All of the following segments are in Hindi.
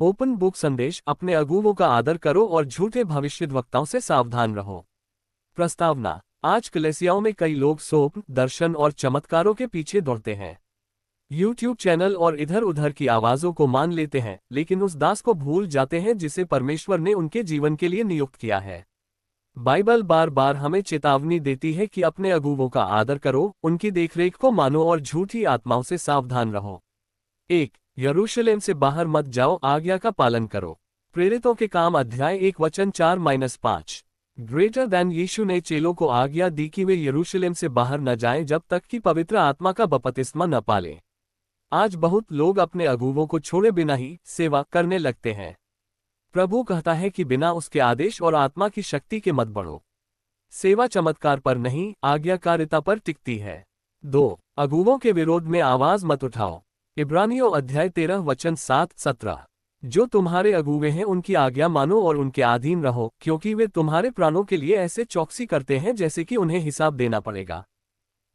ओपन बुक संदेश, अपने अगुवों का आदर करो और झूठे भविष्यद्वक्ताओं से सावधान रहो। प्रस्तावना। आज कलीसियाओं में कई लोग स्वप्न, दर्शन और चमत्कारों के पीछे दौड़ते हैं। यूट्यूब चैनल और इधर उधर की आवाजों को मान लेते हैं, लेकिन उस दास को भूल जाते हैं जिसे परमेश्वर ने उनके जीवन के लिए नियुक्त किया है। बाइबल बार बार हमें चेतावनी देती है कि अपने अगुवों का आदर करो, उनकी देखरेख को मानो और झूठी आत्माओं से सावधान रहो। 1. यरूशलेम से बाहर मत जाओ, आज्ञा का पालन करो। प्रेरितों के काम अध्याय 1 वचन 4-5। ग्रेटर दैन यीशु ने चेलों को आज्ञा दी कि वे यरूशलेम से बाहर न जाएं जब तक कि पवित्र आत्मा का बपतिस्मा न पालें। आज बहुत लोग अपने अगुवों को छोड़े बिना ही सेवा करने लगते हैं। प्रभु कहता है कि बिना उसके आदेश और आत्मा की शक्ति के मत बढ़ो। सेवा चमत्कार पर नहीं, आज्ञाकारिता पर टिकती है। 2. अगुवों के विरोध में आवाज मत उठाओ। इब्रानियों अध्याय 13 वचन 7-17। जो तुम्हारे अगुवे हैं उनकी आज्ञा मानो और उनके अधीन रहो, क्योंकि वे तुम्हारे प्राणों के लिए ऐसे चौकसी करते हैं जैसे कि उन्हें हिसाब देना पड़ेगा।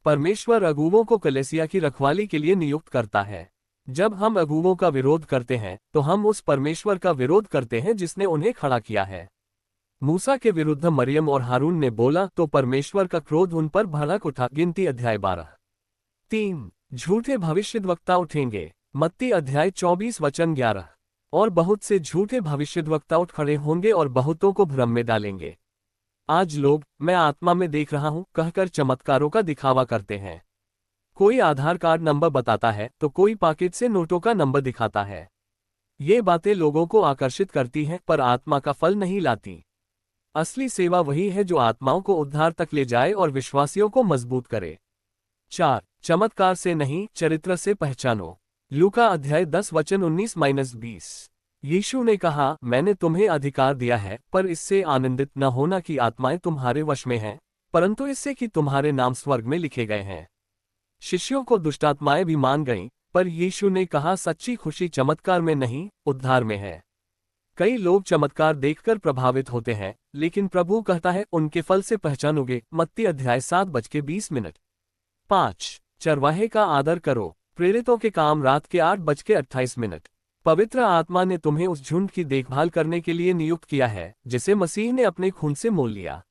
परमेश्वर अगुवों को कलीसिया की रखवाली के लिए नियुक्त करता है। जब हम अगुवों का विरोध करते हैं तो हम उस परमेश्वर का विरोध करते हैं जिसने उन्हें खड़ा किया है। मूसा के विरुद्ध मरियम और हारून ने बोला तो परमेश्वर का क्रोध उन पर भड़क उठा। गिनती अध्याय 12। 3. झूठे भविष्यद्वक्ता उठेंगे। मत्ती अध्याय 24 वचन 11। और बहुत से झूठे भविष्यद्वक्ता उठ खड़े होंगे और बहुतों को भ्रम में डालेंगे। आज लोग मैं आत्मा में देख रहा हूं कहकर चमत्कारों का दिखावा करते हैं। कोई आधार कार्ड नंबर बताता है तो कोई पॉकेट से नोटों का नंबर दिखाता है। ये बातें लोगों को आकर्षित करती हैं पर आत्मा का फल नहीं लाती। असली सेवा वही है जो आत्माओं को उद्धार तक ले जाए और विश्वासियों को मजबूत करे। 4. चमत्कार से नहीं, चरित्र से पहचानो। लूका अध्याय 10 वचन 19-20। यीशु ने कहा, मैंने तुम्हें अधिकार दिया है, पर इससे आनंदित न होना कि आत्माएं तुम्हारे वश में हैं, परंतु इससे कि तुम्हारे नाम स्वर्ग में लिखे गए हैं। शिष्यों को दुष्टात्माएं भी मान गईं, पर यीशु ने कहा सच्ची खुशी चमत्कार में नहीं, उद्धार में है। कई लोग चमत्कार देखकर प्रभावित होते हैं, लेकिन प्रभु कहता है उनके फल से पहचानोगे। मत्ती अध्याय 7:20। 5. चरवाहे का आदर करो। प्रेरितों के काम रात के 8:28। पवित्र आत्मा ने तुम्हें उस झुंड की देखभाल करने के लिए नियुक्त किया है जिसे मसीह ने अपने खून से मोल लिया।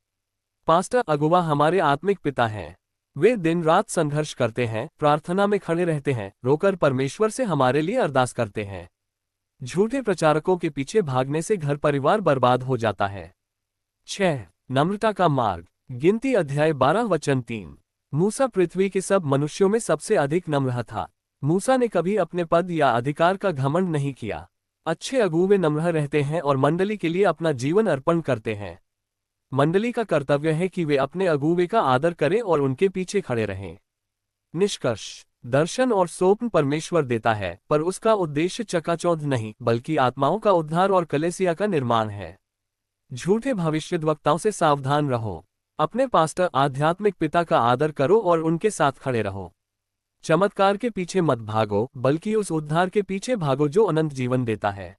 पास्टर अगुवा हमारे आत्मिक पिता हैं। वे दिन रात संघर्ष करते हैं, प्रार्थना में खड़े रहते हैं, रोकर परमेश्वर से हमारे लिए अरदास करते हैं। झूठे प्रचारकों के पीछे भागने से घर परिवार बर्बाद हो जाता है। 6. नम्रता का मार्ग। गिनती अध्याय 12 वचन 3। मूसा पृथ्वी के सब मनुष्यों में सबसे अधिक नम्र था। मूसा ने कभी अपने पद या अधिकार का घमंड नहीं किया। अच्छे अगुवे नम्र रहते हैं और मंडली के लिए अपना जीवन अर्पण करते हैं। मंडली का कर्तव्य है कि वे अपने अगुवे का आदर करें और उनके पीछे खड़े रहें। निष्कर्ष। दर्शन और स्वप्न परमेश्वर देता है, पर उसका उद्देश्य चकाचौंध नहीं, बल्कि आत्माओं का उद्धार और कलीसिया का निर्माण है। झूठे भविष्यद्वक्ताओं से सावधान रहो। अपने पास्टर आध्यात्मिक पिता का आदर करो और उनके साथ खड़े रहो। चमत्कार के पीछे मत भागो, बल्कि उस उद्धार के पीछे भागो जो अनंत जीवन देता है।